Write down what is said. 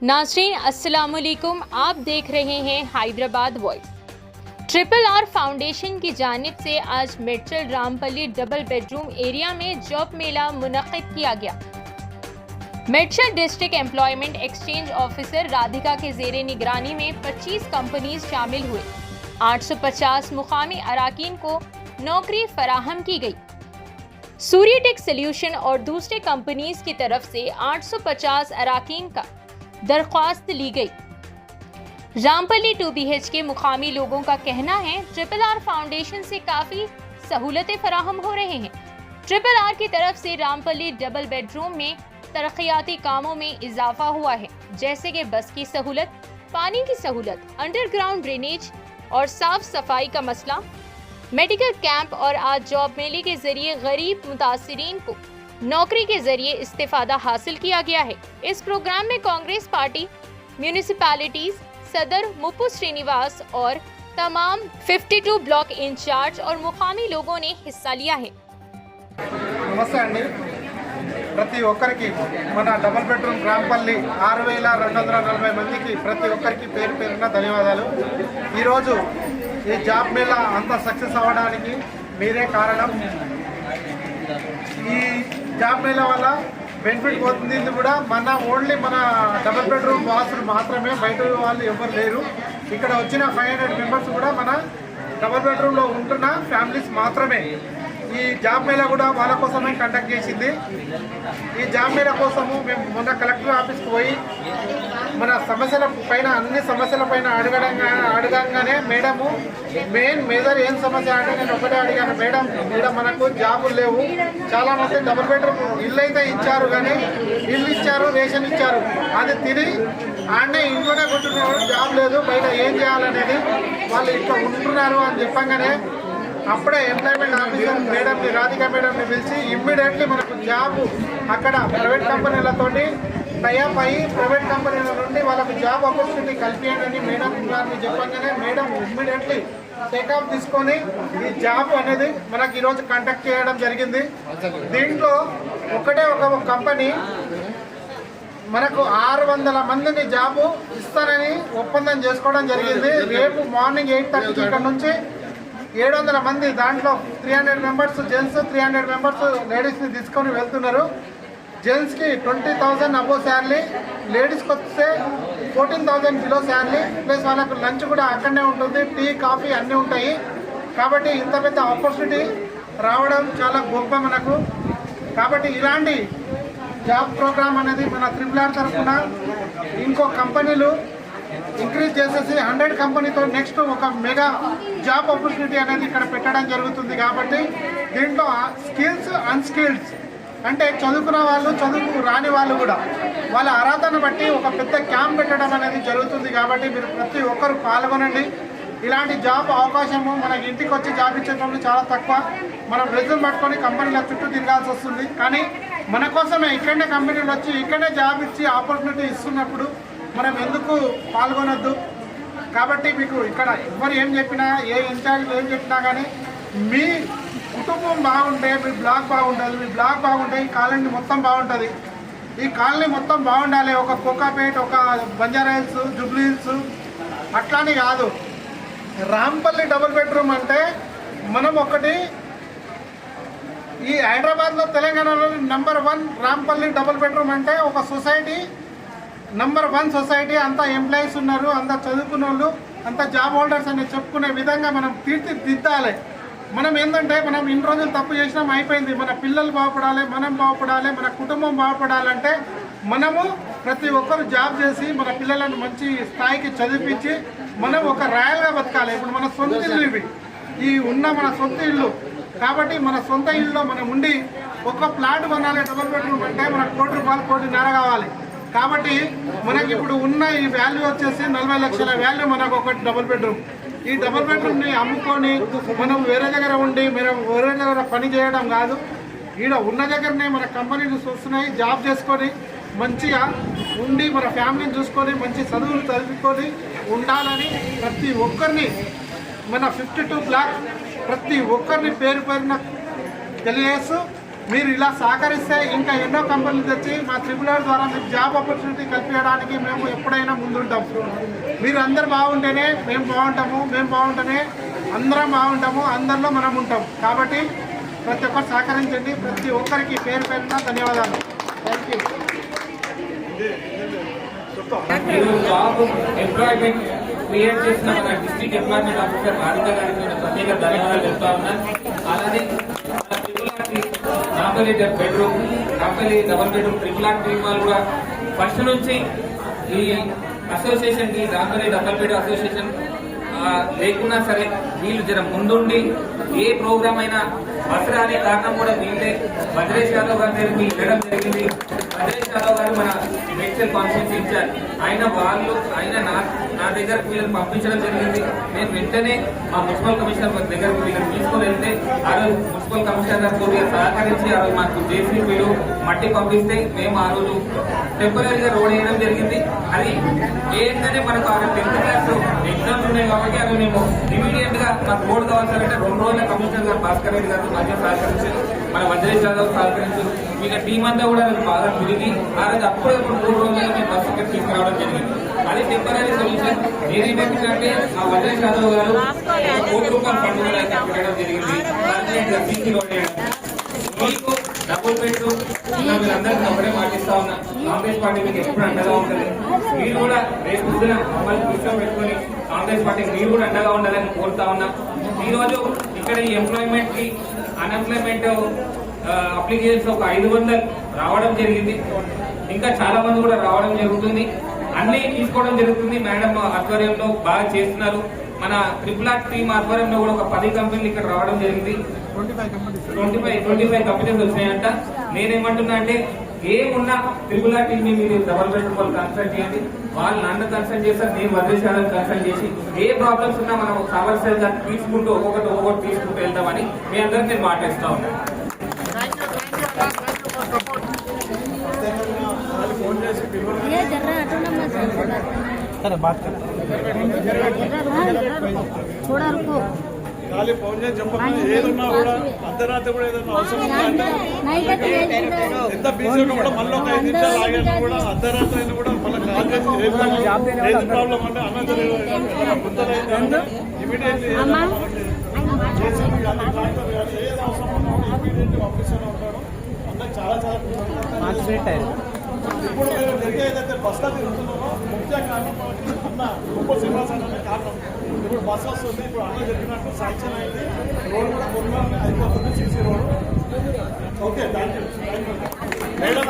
नाज़रीन अस्सलाम वालेकुम, आप देख रहे हैं Hyderabad voice. Triple R foundation की जानिब से आज Medchal Rampally double bedroom area में जॉब मेला मुनक्किद किया गया। Medchal district employment exchange officer Radhika के ज़ेरे निगरानी में 25 कंपनीज शामिल हुए। 850 मुकामी अराकीन को नौकरी फराहम की गई। सूर्यटेक सोल्यूशन और दूसरे कंपनीज की तरफ से 850 अराकीन का दरख्वास्त ली गई। रामपल्ली 2BH के मुकामी लोगों का कहना है ट्रिपल आर फाउंडेशन से काफ़ी सहूलतें फराहम हो रहे हैं। ट्रिपल आर की तरफ से रामपल्ली डबल बेडरूम में तरक्याती कामों में इजाफा हुआ है, जैसे कि बस की सहूलत, पानी की सहूलत, अंडरग्राउंड ड्रेनेज और साफ सफाई का मसला, मेडिकल कैंप और आज जॉब मेले के जरिए गरीब मुतासिरीन को नौकरी के जरिए इस्तेफादा हासिल किया गया है। इस प्रोग्राम में कांग्रेस पार्टी, म्यूनिसिपैलिटीज सदर मुप्पू श्रीनिवास और तमाम 52 ब्लॉक इंचार्ज और मुकामी लोगों ने हिस्सा लिया है। నమస్తే అండి, ప్రతి ఒక్కరికి మన డబుల్ బెడ్రూమ్ రాంపల్లి 6240 మందికి ప్రతి ఒక్కరికి పేరు పేరున ధన్యవాదాలు। ఈరోజు ఈ జాబ్ మేళా అంత సక్సెస్ అవ్వడానికి మీరే కారణం। ఈ జాబ్ మేళా వల్ల బెనిఫిట్ పోతుంది కూడా ఓన్లీ మన డబుల్ బెడ్రూమ్ వాసులు మాత్రమే, బయట వాళ్ళు ఎవరు లేరు। ఇక్కడ వచ్చిన 500 మెంబర్స్ కూడా మన డబుల్ బెడ్రూమ్లో ఉంటున్న ఫ్యామిలీస్ మాత్రమే। ఈ జాబ్ మేళా కూడా వాళ్ళ కోసమే కండక్ట్ చేసింది। ఈ జాబ్ మేళా కోసము మేము మొన్న కలెక్టర్ ఆఫీస్కి పోయి మన సమస్యల పైన అన్ని సమస్యల పైన అడగంగానే మేడము మేజర్ ఏం సమస్య అంటే నేను ఒకటే అడిగాను, మేడం మనకు జాబులు లేవు, చాలామంది డబుల్ బెడ్రూమ్ ఇల్లు అయితే ఇచ్చారు, కానీ ఇల్లు ఇచ్చారు, రేషన్ ఇచ్చారు, అది తిని ఆడనే ఇంట్లోనే కూర్చున్నారు, జాబ్ లేదు, బయట ఏం చేయాలనేది వాళ్ళు ఇట్లా ఉంటున్నారు అని చెప్పంగానే అప్పుడే ఎంప్లాయ్మెంట్ ఆఫీసర్ మేడంని, రాధికా మేడంని పిలిచి ఇమ్మీడియట్లీ మనకు జాబ్ అక్కడ ప్రైవేట్ కంపెనీలతోటి టైఅప్ అయ్యి ప్రైవేట్ కంపెనీల నుండి వాళ్ళకు జాబ్ ఆపర్చునిటీ కల్పించండి మేడం గారిని చెప్పగానే మేడం ఇమ్మీడియట్లీ టేకాఫ్ తీసుకొని ఈ జాబ్ అనేది మనకి ఈరోజు కండక్ట్ చేయడం జరిగింది। దీంట్లో ఒకటే ఒక కంపెనీ మనకు 600 మందిని జాబు ఇస్తానని ఒప్పందం చేసుకోవడం జరిగింది। రేపు మార్నింగ్ 8:30కి ఇక్కడ నుంచి 700 మంది, దాంట్లో 300 మెంబర్స్ జెంట్స్, 300 మెంబర్స్ లేడీస్ని తీసుకొని వెళ్తున్నారు। జెంట్స్కి 20,000 అబో శాలరీ, లేడీస్కి వస్తే 14,000 బిలో శాలరీ, ప్లస్ వాళ్ళకు లంచ్ కూడా అక్కడనే ఉంటుంది, టీ కాఫీ అన్నీ ఉంటాయి। కాబట్టి ఇంత పెద్ద ఆపర్చునిటీ రావడం చాలా గొప్ప మనకు। కాబట్టి ఇలాంటి జాబ్ ప్రోగ్రామ్ అనేది మన ట్రిపుల్ ఆర్ తరఫున ఇంకో కంపెనీలు ఇంక్రీజ్ చేసేసి 100 కంపెనీతో నెక్స్ట్ ఒక మెగా జాబ్ ఆపర్చునిటీ అనేది ఇక్కడ పెట్టడం జరుగుతుంది। కాబట్టి దీంట్లో స్కిల్స్, అన్స్కిల్స్ అంటే చదువుకున్న వాళ్ళు, చదువు రాని వాళ్ళు కూడా వాళ్ళ అర్హతను బట్టి ఒక పెద్ద క్యాంప్ పెట్టడం అనేది జరుగుతుంది। కాబట్టి మీరు ప్రతి ఒక్కరు పాల్గొనండి। ఇలాంటి జాబ్ అవకాశము మనకి ఇంటికి వచ్చి జాబ్ ఇచ్చేటప్పుడు చాలా తక్కువ, మనం రెజ్యూమ్ పట్టుకొని కంపెనీల చుట్టూ తిరగాల్సి వస్తుంది। కానీ మన కోసమే ఇక్కడనే కంపెనీలు వచ్చి ఇక్కడనే జాబ్ ఇచ్చి ఆపర్చునిటీ ఇస్తున్నప్పుడు మనం ఎందుకు పాల్గొనొద్దు? కాబట్టి మీకు ఇక్కడ ఎవరు ఏం చెప్పినా, ఏ ఇన్ఛార్జ్ ఏం చెప్పినా కానీ మీ కుటుంబం బాగుంటే మీ బ్లాక్ బాగుంటుంది, మీ బ్లాక్ బాగుంటే ఈ కాలనీ మొత్తం బాగుంటుంది। ఈ కాలనీ మొత్తం బాగుండాలి, ఒక కోకాపేట్, ఒక బంజారా హిల్స్, జూబ్లీ హిల్స్ అట్లానే కాదు। రాంపల్లి డబుల్ బెడ్రూమ్ అంటే మనం ఒకటి ఈ హైదరాబాద్లో, తెలంగాణలో నంబర్ 1 రాంపల్లి డబుల్ బెడ్రూమ్ అంటే ఒక సొసైటీ, నంబర్ 1 సొసైటీ, అంతా ఎంప్లాయీస్ ఉన్నారు, అంతా చదువుకున్న వాళ్ళు, అంతా జాబ్ హోల్డర్స్ అని చెప్పుకునే విధంగా మనం తీర్చిదిద్దాలి। మనం ఏంటంటే మనం ఇన్ని రోజులు తప్పు చేసినాం, అయిపోయింది, మన పిల్లలు బాగుపడాలి, మనం బాగుపడాలి, మన కుటుంబం బాగుపడాలంటే మనము ప్రతి ఒక్కరు జాబ్ చేసి మన పిల్లలను మంచి స్థాయికి చదివించి మనం ఒక రాయల్గా బతకాలి। ఇప్పుడు మన సొంత ఇల్లు ఇవి, ఈ ఉన్న మన సొంత ఇల్లు, కాబట్టి మన సొంత ఇల్లులో మనం ఉండి ఒక ప్లాట్ కొనాలి డబుల్ బెడ్రూమ్ అంటే మనకు ₹1 కోటి, ₹1.5 కావాలి। కాబట్టి మనకి ఇప్పుడు ఉన్న ఈ వాల్యూ వచ్చేసి 40 లక్షల వాల్యూ మనకు ఒక డబుల్ బెడ్రూమ్। ఈ డబుల్ బెడ్రూమ్ని అమ్ముకొని మనం వేరే దగ్గర ఉండి వేరే దగ్గర పని చేయడం కాదు, ఈడ ఉన్న దగ్గరనే మన కంపెనీలు వస్తున్నాయి, జాబ్ చేసుకొని మంచిగా ఉండి మన ఫ్యామిలీని చూసుకొని మంచి చదువులు చదువుకొని ఉండాలని ప్రతి ఒక్కరిని మన 52 బ్లాక్ ప్రతి ఒక్కరిని పేరు పేరున తెలియజేస్తూ మీరు ఇలా సహకరిస్తే ఇంకా ఎన్నో కంపెనీలు తెచ్చి మా RRR ద్వారా మీకు జాబ్ ఆపర్చునిటీ కల్పించడానికి మేము ఎప్పుడైనా ముందుంటాం. మీరు అందరు బాగుంటేనే మేము బాగుంటాము, మేము బాగుంటేనే అందరం బాగుంటాము, అందరిలో మనం ఉంటాం. కాబట్టి ప్రతి ఒక్కరు సహకరించండి. ప్రతి ఒక్కరికి పేరు పేరున ధన్యవాదాలు. Thank you. Job employment create చేసిన మన డిస్ట్రిక్ట్ ఎంప్లాయ్మెంట్ ఆఫీసర్ రాధిక గారికి నేను ప్రత్యేక ధన్యవాదాలు చెప్తా ఉన్నాను. అలానే Rampalli double bedroom RRR team వాళ్ళు కూడా ఫస్ట్ నుంచి ఈ అసోసియేషన్ కి రాంపల్లి డబుల్ బెడ్ అసోసియేషన్ లేకున్నా సరే వీళ్ళు జర ముందుండి ఏ ప్రోగ్రామ్ అయినా అసలు అనే కారణం కూడా వీళ్ళే. భద్రేష్ యాదవ్ గారి దగ్గరికి వెళ్ళడం జరిగింది. భద్రేష్ యాదవ్ గారు మన మేడ్చల్ కాన్స్టిట్యూన్సీ ఇన్ఛార్జ్. ఆయన నా దగ్గరకు వీళ్ళని పంపించడం జరిగింది. నేను వెంటనే మా మున్సిపల్ కమిషనర్ దగ్గరకు వీళ్ళని తీసుకొని వెళ్తే ఆ రోజు మున్సిపల్ కమిషనర్ గారు కొద్దిగా సహకరించి ఆ రోజు మాకు JCBలు మట్టి పంపిస్తే మేము ఆ రోజు టెంపరీగా రోడ్ వేయడం జరిగింది. అది ఏంటంటే మనకు ఆ 10th క్లాస్ ఎగ్జామ్స్ ఉన్నాయి కాబట్టి అది మేము ఇమీడియట్ గా మాకు రోడ్ కావాల్సిందంటే 2 రోజుల కమిషనర్ గారు భాస్కర్ రెడ్డి గారు మధ్య సహకరించారు, మన భద్రేష్ యాదవ్ సహకరించారు. ఇక టీం అంతా కూడా బాగా తిరిగి ఆ రోజు అప్పుడే 3 రోజుల్లో మేము బస్ టికెట్ తీసుకురావడం జరిగింది. అది టెంపరీ సొల్యూషన్. ఏదేంటంటే మా భద్రేష్ యాదవ్ గారు ₹1 కోటి ఫండ్ కూడా పెట్టడం జరిగింది. CC రోడ్ వేయడం. మీకు డబుల్ బెడ్రూమ్ వీళ్ళందరికీ ఒకటే మాటిస్తా ఉన్నా, కాంగ్రెస్ పార్టీ మీకు ఎప్పుడు అండగా ఉంటుంది. మీరు కూడా రేపు పొద్దున మమ్మల్ని దృష్టిలో పెట్టుకుని కాంగ్రెస్ పార్టీకి మీరు కూడా అండగా ఉండాలని కోరుతా ఉన్నా. ఈ రోజు ఇక్కడ ఈ ఎంప్లాయ్మెంట్ కి అన్ఎంప్లాయ్మెంట్ అప్లికేషన్స్ ఒక 500 రావడం జరిగింది. ఇంకా చాలా మంది కూడా రావడం జరుగుతుంది. అన్ని తీసుకోవడం జరుగుతుంది. మేడం ఆధ్వర్యంలో బాగా చేస్తున్నారు. మన RRR టీమ్ ఆధ్వర్యంలో కూడా ఒక 10 కంపెనీలు ఇక్కడ రావడం జరిగింది. 25 కంపెనీస్ వచ్చినాయంట. నేనేమంటున్నా అంటే ఏమున్నా RRR టీమ్ మీరు డబుల్ బెడ్రూమ్ వాళ్ళు కన్సల్ట్ చేయండి. వాళ్ళు నన్ను కన్సల్ట్ చేస్తారు, నేను భద్రేష్ యాదవ్ కన్సల్ట్ చేసి ఏ ప్రాబ్లమ్స్ ఉన్నా మనం కావాల్సిన తీసుకుంటూ ఒక్కొక్కటి తీసుకుంటూ వెళ్తామని మీ అందరికీ నేను మాట్లాడుతూ ఉన్నాను. ఖాళీ ఫోన్ చేసి చెప్పండి. ఏదన్నా కూడా అర్ధరాత్రి కూడా ఏదన్నా అవసరం ఎంత బిజీ ఉన్నా కూడా మళ్ళీ ఒక 5 నిమిషాలు ఆగాను కూడా అర్ధరాత్రి అయినా కూడా మళ్ళీ కాల్ చేసి ఏది ప్రాబ్లం అంటే అన్నంత గుర్తలైతే ఇమీడియట్లీ ఏది అవసరం ఉన్నా ఇమీడియట్లీ ఆఫీసర్ ఉంటాడు. అందరికి చాలా ఇప్పుడు మీరు జరిగే ఏదైతే బస్సులో తిరుగుతున్నామో ముఖ్య కారణం అన్న గొప్ప శ్రీనివాసనే కారణం. ఇప్పుడు బస్సు వస్తుంది. ఇప్పుడు అన్న చెప్పినట్టు శాంక్షన్ అయింది. రోడ్ కూడా కొనుగోలు అయిపోతుంది. CC road. Okay, thank you. Madam